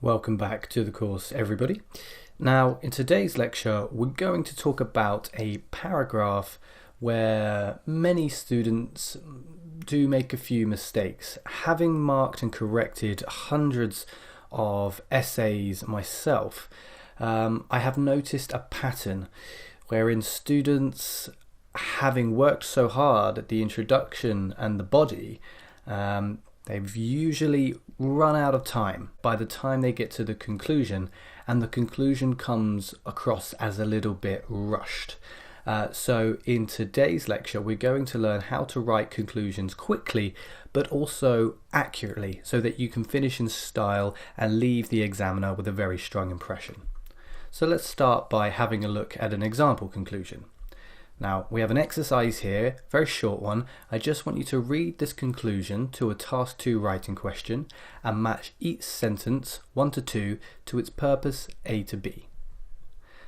Welcome back to the course, everybody. Now, in today's lecture, we're going to talk about a paragraph where many students do make a few mistakes. Having marked and corrected hundreds of essays myself, I have noticed a pattern wherein students, having worked so hard at the introduction and the body, they've usually run out of time by the time they get to the conclusion, and the conclusion comes across as a little bit rushed. So in today's lecture, we're going to learn how to write conclusions quickly, but also accurately, so that you can finish in style and leave the examiner with a very strong impression. So let's start by having a look at an example conclusion. Now, we have an exercise here, very short one. I just want you to read this conclusion to a task 2 writing question and match each sentence 1 to 2 to its purpose A to B.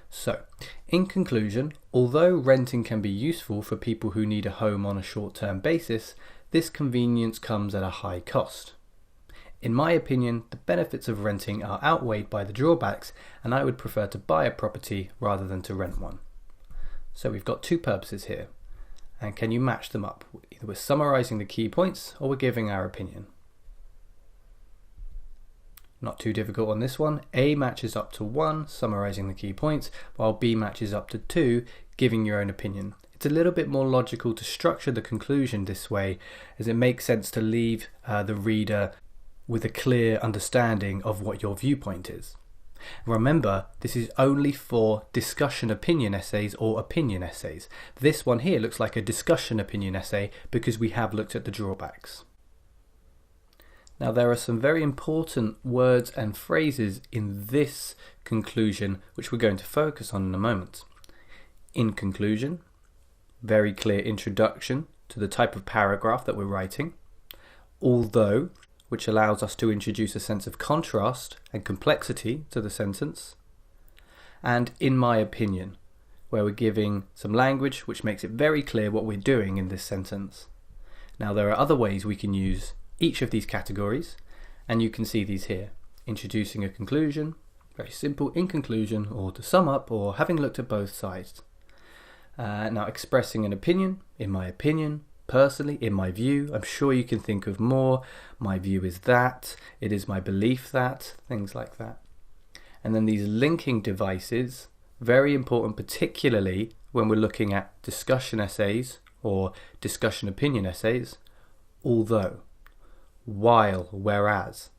So, in conclusion, although renting can be useful for people who need a home on a short-term basis, this convenience comes at a high cost. In my opinion, the benefits of renting are outweighed by the drawbacks, and I would prefer to buy a property rather than to rent one. So we've got two purposes here, and can you match them up? Either we're summarising the key points or we're giving our opinion. Not too difficult on this one. A matches up to 1, summarising the key points, while B matches up to 2, giving your own opinion. It's a little bit more logical to structure the conclusion this way, as it makes sense to leave the reader with a clear understanding of what your viewpoint is. Remember, this is only for discussion opinion essays or opinion essays. This one here looks like a discussion opinion essay because we have looked at the drawbacks. Now, there are some very important words and phrases in this conclusion which we're going to focus on in a moment. In conclusion, very clear introduction to the type of paragraph that we're writing. Although, which allows us to introduce a sense of contrast and complexity to the sentence. And in my opinion, where we're giving some language which makes it very clear what we're doing in this sentence. Now, there are other ways we can use each of these categories, and you can see these here. Introducing a conclusion, very simple, in conclusion, or to sum up, or having looked at both sides. Now, expressing an opinion, in my opinion, personally, in my view. I'm sure you can think of more. My view is that, it is my belief that, things like that. And then these linking devices, very important, particularly when we're looking at discussion essays or discussion opinion essays. Although, while, whereas,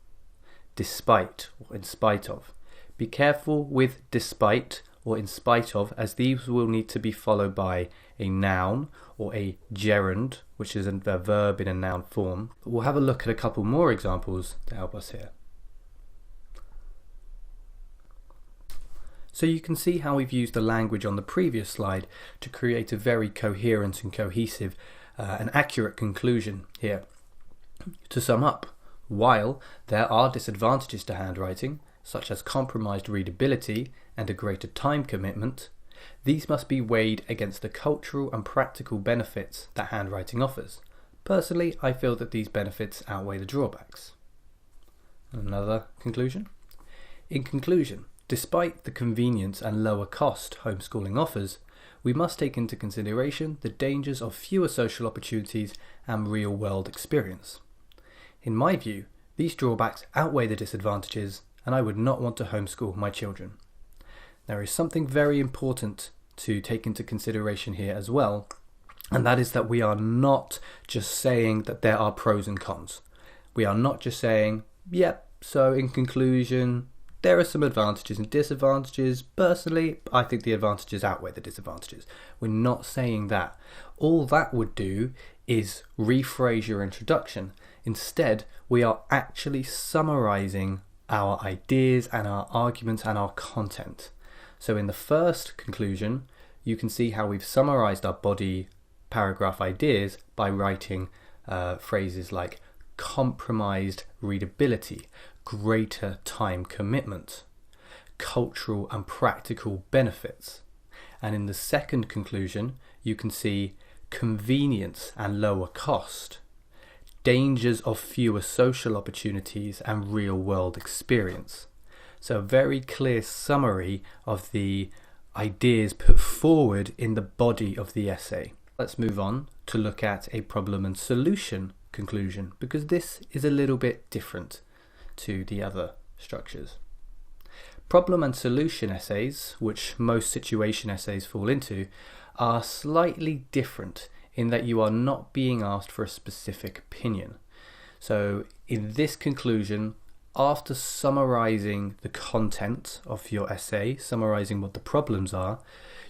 despite, or in spite of. Be careful with despite or in spite of, as these will need to be followed by a noun or a gerund, which is a verb in a noun form. We'll have a look at a couple more examples to help us here. So you can see how we've used the language on the previous slide to create a very coherent and cohesive and accurate conclusion here. To sum up, while there are disadvantages to handwriting, such as compromised readability and a greater time commitment, these must be weighed against the cultural and practical benefits that handwriting offers. Personally, I feel that these benefits outweigh the drawbacks. Another conclusion. In conclusion, despite the convenience and lower cost homeschooling offers, we must take into consideration the dangers of fewer social opportunities and real-world experience. In my view, these drawbacks outweigh the disadvantages, and I would not want to homeschool my children. There is something very important to take into consideration here as well, and that is that we are not just saying that there are pros and cons. We are not just saying, yep, so in conclusion, there are some advantages and disadvantages. Personally, I think the advantages outweigh the disadvantages. We're not saying that. All that would do is rephrase your introduction. Instead, we are actually summarizing our ideas and our arguments and our content. So in the first conclusion, you can see how we've summarized our body paragraph ideas by writing phrases like compromised readability, greater time commitment, cultural and practical benefits. And in the second conclusion, you can see convenience and lower cost, dangers of fewer social opportunities and real-world experience. So a very clear summary of the ideas put forward in the body of the essay. Let's move on to look at a problem and solution conclusion, because this is a little bit different to the other structures. Problem and solution essays, which most situation essays fall into, are slightly different in that you are not being asked for a specific opinion. So in this conclusion, after summarizing the content of your essay, summarizing what the problems are,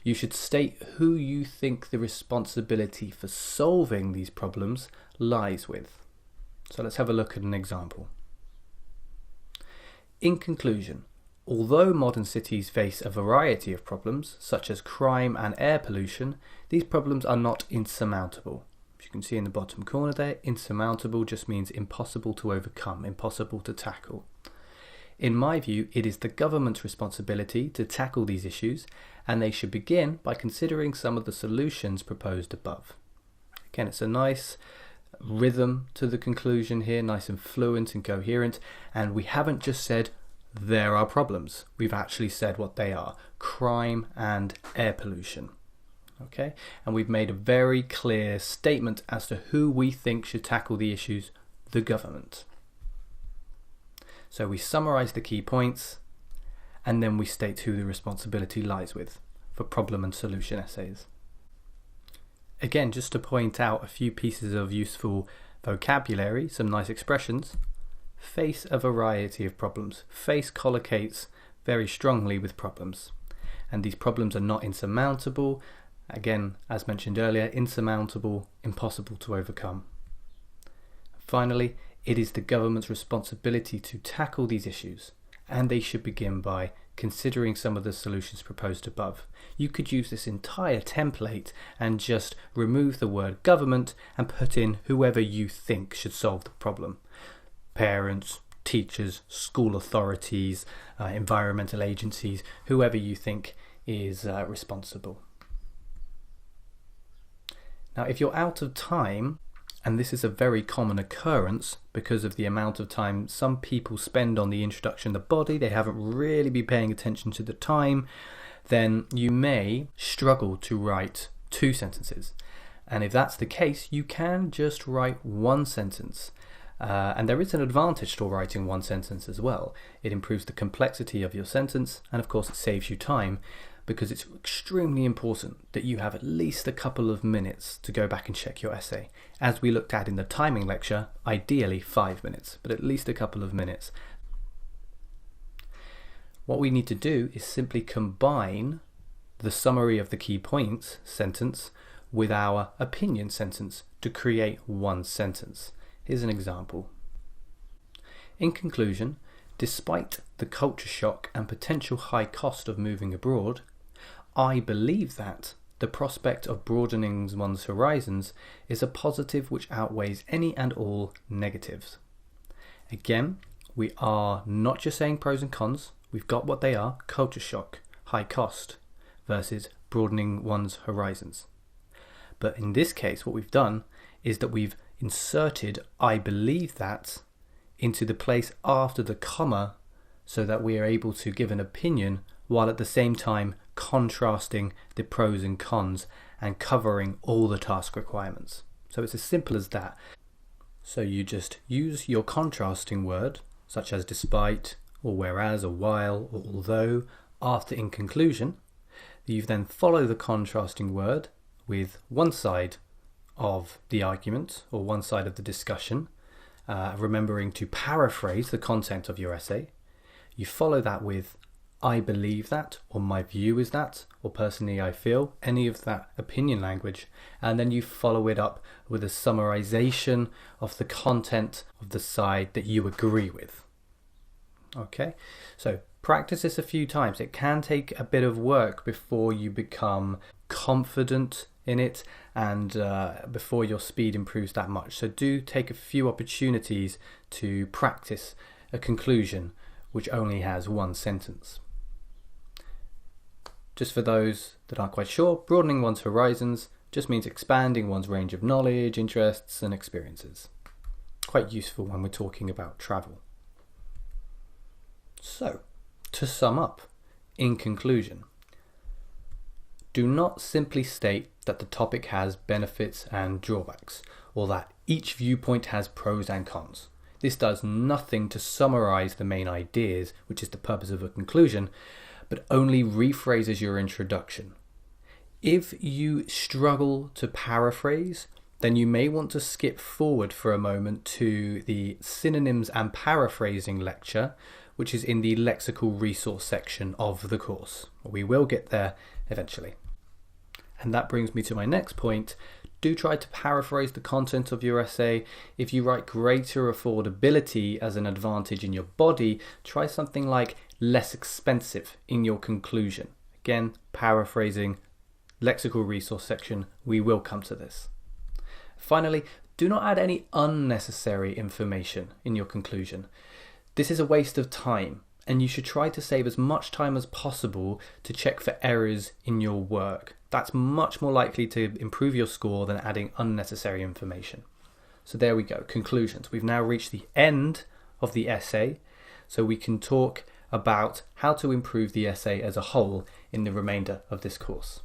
you should state who you think the responsibility for solving these problems lies with. So let's have a look at an example. In conclusion, although modern cities face a variety of problems, such as crime and air pollution, these problems are not insurmountable. As you can see in the bottom corner there, insurmountable just means impossible to overcome, impossible to tackle. In my view, it is the government's responsibility to tackle these issues, and they should begin by considering some of the solutions proposed above. Again, it's a nice rhythm to the conclusion here, nice and fluent and coherent, and we haven't just said there are problems. We've actually said what they are: crime and air pollution. Okay, and we've made a very clear statement as to who we think should tackle the issues: the government. So we summarize the key points, and then we state who the responsibility lies with for problem and solution essays. Again, just to point out a few pieces of useful vocabulary, some nice expressions. Face a variety of problems. Face collocates very strongly with problems, and these problems are not insurmountable. Again, as mentioned earlier, insurmountable, impossible to overcome. Finally, it is the government's responsibility to tackle these issues, and they should begin by considering some of the solutions proposed above. You could use this entire template and just remove the word government and put in whoever you think should solve the problem. Parents, teachers, school authorities, environmental agencies, whoever you think is responsible. Now, if you're out of time, and this is a very common occurrence because of the amount of time some people spend on the introduction of the body, they haven't really been paying attention to the time, then you may struggle to write 2 sentences. And if that's the case, you can just write 1 sentence. And there is an advantage to writing 1 sentence as well. It improves the complexity of your sentence, and of course it saves you time, because it's extremely important that you have at least a couple of minutes to go back and check your essay. As we looked at in the timing lecture, ideally 5 minutes, but at least a couple of minutes. What we need to do is simply combine the summary of the key points sentence with our opinion sentence to create 1 sentence. Here's an example. In conclusion, despite the culture shock and potential high cost of moving abroad, I believe that the prospect of broadening one's horizons is a positive which outweighs any and all negatives. Again, we are not just saying pros and cons. We've got what they are: culture shock, high cost, versus broadening one's horizons. But in this case, what we've done is that we've inserted I believe that into the place after the comma, so that we are able to give an opinion while at the same time contrasting the pros and cons and covering all the task requirements. So it's as simple as that. So you just use your contrasting word, such as despite, or whereas, or while, or although, after in conclusion. You then follow the contrasting word with one side of the argument or one side of the discussion, remembering to paraphrase the content of your essay. You follow that with I believe that, or my view is that, or personally I feel, any of that opinion language, and then you follow it up with a summarization of the content of the side that you agree with. Okay, so practice this a few times. It can take a bit of work before you become confident in it and before your speed improves that much. So do take a few opportunities to practice a conclusion which only has 1 sentence. Just for those that aren't quite sure, broadening one's horizons just means expanding one's range of knowledge, interests and experiences. Quite useful when we're talking about travel. So, To sum up, in conclusion, do not simply state that the topic has benefits and drawbacks, or that each viewpoint has pros and cons. This does nothing to summarize the main ideas, which is the purpose of a conclusion, but only rephrases your introduction. If you struggle to paraphrase, then you may want to skip forward for a moment to the synonyms and paraphrasing lecture, which is in the lexical resource section of the course. We will get there eventually. And that brings me to my next point. Do try to paraphrase the content of your essay. If you write greater affordability as an advantage in your body, try something like less expensive in your conclusion. Again, paraphrasing, lexical resource section, we will come to this. Finally, do not add any unnecessary information in your conclusion. This is a waste of time, and you should try to save as much time as possible to check for errors in your work. That's much more likely to improve your score than adding unnecessary information. So there we go, conclusions. We've now reached the end of the essay, so we can talk about how to improve the essay as a whole in the remainder of this course.